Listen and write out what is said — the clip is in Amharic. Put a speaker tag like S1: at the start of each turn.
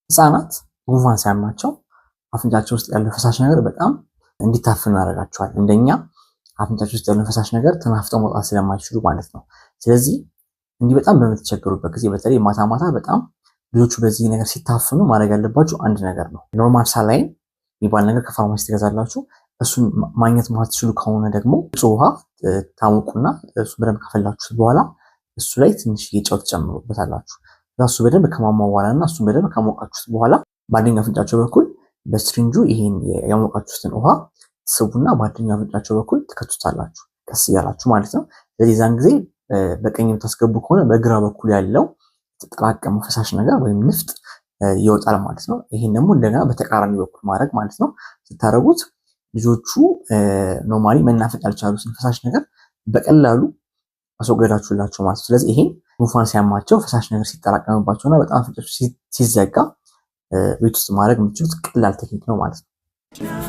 S1: ህፃናት ጉንፋን ሲያማቸው አፍንጫቸው ውስጥ ያለው ፈሳሽ ነገር በጣም እንዲታፈኑ ያደርጋቸዋል። እንደኛ አፍንጫቸው ውስጥ ያለው ፈሳሽ ነገር ተናፍጠው መውጣት ስለማይችሉ ማለት ነው። ስለዚህ እንዲህ በጣም በምትቸገሩበት ጊዜ በተለይ ማታ ማታ በጣም ልጆቹ በዚህ ነገር ሲታፈኑ ማድረግ ያለባችሁ አንድ ነገር ነው። ኖርማል ሳላይን የሚባል ነገር ከፋርማሲ ትገዛላችሁ። እሱን ማግኘት ማትችሉ ከሆነ ደግሞ ንጹህ ውሃ ታሞቁና እሱ በደንብ ካፈላችሁት በኋላ እሱ ላይ ትንሽ ጨው ትጨምሩበታላችሁ። እሱ በደንብ ከማማ በኋላ እና እሱን በደንብ ካሞቃችሁት በኋላ በአንደኛው አፍንጫቸው በኩል በስትሪንጁ ይሄን ያሞቃችሁትን ውሃ ትስቡና በአንደኛው አፍንጫቸው በኩል ትከቱታላችሁ፣ ቀስ እያላችሁ ማለት ነው። ስለዚህ ዛን ጊዜ በቀኝ የምታስገቡ ከሆነ በግራ በኩል ያለው የተጠራቀመው ፈሳሽ ነገር ወይም ንፍጥ ይወጣል ማለት ነው። ይሄን ደግሞ እንደገና በተቃራኒ በኩል ማድረግ ማለት ነው። ስታደርጉት ልጆቹ ኖርማሊ መናፈቅ ያልቻሉትን ፈሳሽ ነገር በቀላሉ አስወገዳችሁላቸው ማለት ነው። ስለዚህ ይሄን ጉንፋን ሲያማቸው ፈሳሽ ነገር ሲጠራቀምባቸውና በጣም አፍንጫቸው ሲዘጋ ቤት ውስጥ ማድረግ የምትችሉት ቀላል ቴክኒክ ነው ማለት ነው።